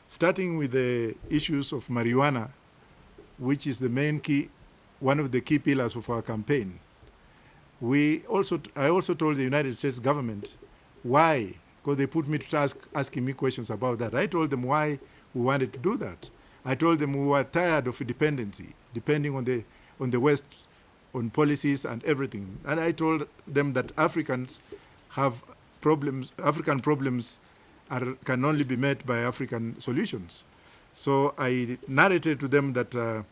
starting with the issues of marijuana, which is the main key, one of the key pillars of our campaign. I also told the United States government why, because they put me to task asking me questions about that. I told them why we wanted to do that. I told them we were tired of dependency, depending on the West, on policies and everything. And I told them that Africans have problems, African problems can only be met by African solutions. So I narrated to them that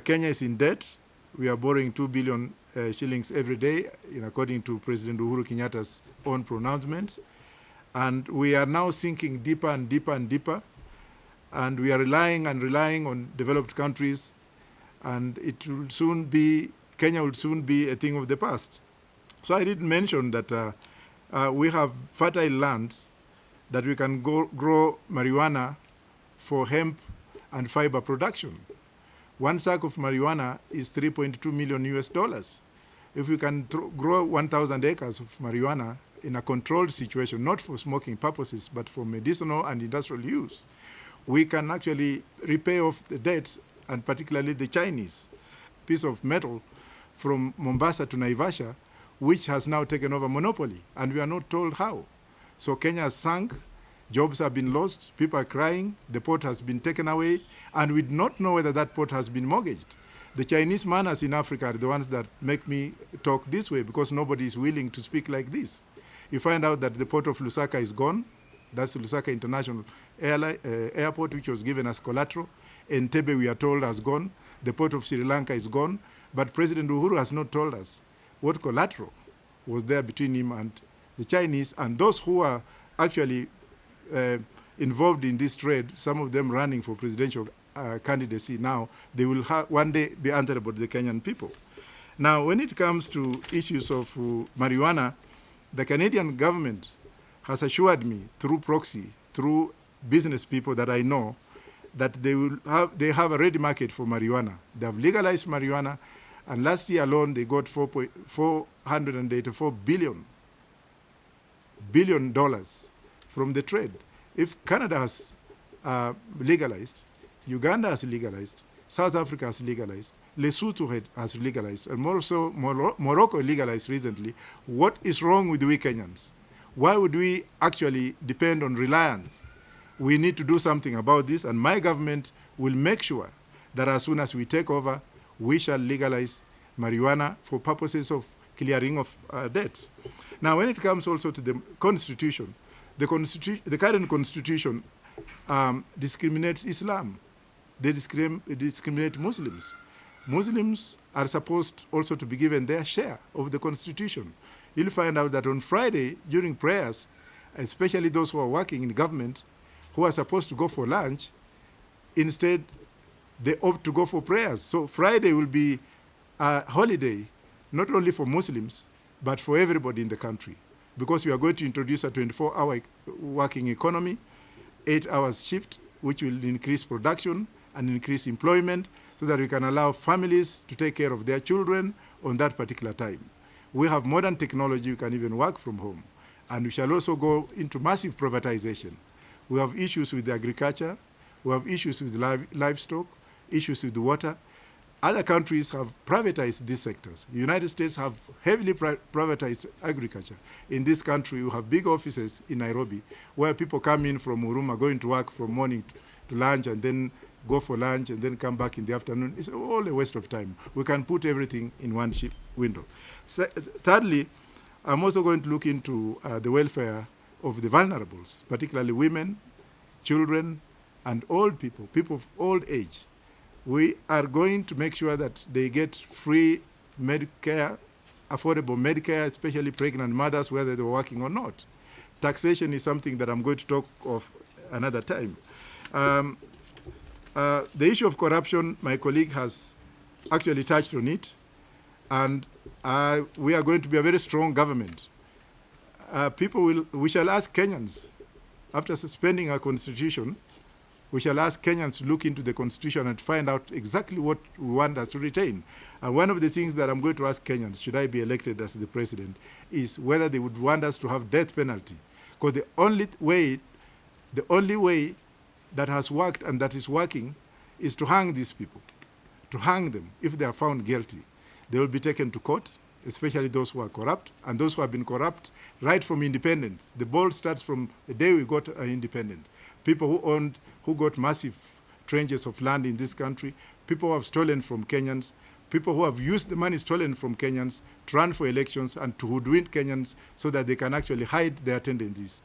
Kenya is in debt. We are borrowing 2 billion shillings every day, according to President Uhuru Kenyatta's own pronouncements. And we are now sinking deeper and deeper and deeper. And we are relying on developed countries. And Kenya will soon be a thing of the past. So I did mention that we have fertile lands that we can grow marijuana for hemp and fiber production. One sack of marijuana is $3.2 million US. If we can grow 1,000 acres of marijuana in a controlled situation, not for smoking purposes, but for medicinal and industrial use, we can actually repay off the debts, and particularly the Chinese piece of metal from Mombasa to Naivasha, which has now taken over monopoly, and we are not told how. So Kenya has sunk, jobs have been lost, people are crying, the port has been taken away, and we do not know whether that port has been mortgaged. The Chinese manners in Africa are the ones that make me talk this way, because nobody is willing to speak like this. You find out that the port of Lusaka is gone. That's Lusaka International Airport, which was given as collateral. Entebbe, we are told, has gone. The port of Sri Lanka is gone. But President Uhuru has not told us what collateral was there between him and the Chinese, and those who are actually involved in this trade, some of them running for presidential candidacy now, they will one day be answerable to the Kenyan people. Now, when it comes to issues of marijuana, the Canadian government has assured me through proxy, through business people that I know, that they have a ready market for marijuana. They have legalized marijuana, and last year alone they got $484 billion from the trade. If Canada has legalized, Uganda has legalized, South Africa has legalized, Lesotho has legalized, and more so Morocco legalized recently, what is wrong with we Kenyans? Why would we actually depend on reliance? We need to do something about this, and my government will make sure that as soon as we take over, we shall legalize marijuana for purposes of clearing of debts. Now, when it comes also to the Constitution, the current Constitution discriminates Islam. They discriminate Muslims. Muslims are supposed also to be given their share of the Constitution. You'll find out that on Friday, during prayers, especially those who are working in government, who are supposed to go for lunch, instead they opt to go for prayers. So Friday will be a holiday, not only for Muslims, but for everybody in the country, because we are going to introduce a 24-hour working economy, 8 hours shift, which will increase production and increase employment, so that we can allow families to take care of their children on that particular time. We have modern technology, you can even work from home. And we shall also go into massive privatization. We have issues with agriculture, we have issues with livestock, issues with water. Other countries have privatized these sectors. The United States have heavily privatized agriculture. In this country, we have big offices in Nairobi where people come in from Huruma, going to work from morning to lunch, and then go for lunch, and then come back in the afternoon. It's all a waste of time. We can put everything in one window. Thirdly, I'm also going to look into the welfare of the vulnerables, particularly women, children, and old people, people of old age. We are going to make sure that they get free Medicare, affordable Medicare, especially pregnant mothers, whether they're working or not. Taxation is something that I'm going to talk of another time. The issue of corruption, my colleague has actually touched on it, and we are going to be a very strong government. We shall ask Kenyans, after suspending our constitution, we shall ask Kenyans to look into the constitution and find out exactly what we want us to retain. And one of the things that I'm going to ask Kenyans, should I be elected as the president, is whether they would want us to have death penalty. Because the only way that has worked and that is working is to hang these people, to hang them. If they are found guilty, they will be taken to court, especially those who are corrupt and those who have been corrupt right from independence. The ball starts from the day we got independence. People who got massive trenches of land in this country, people who have stolen from Kenyans, people who have used the money stolen from Kenyans to run for elections and to hoodwink Kenyans so that they can actually hide their tendencies.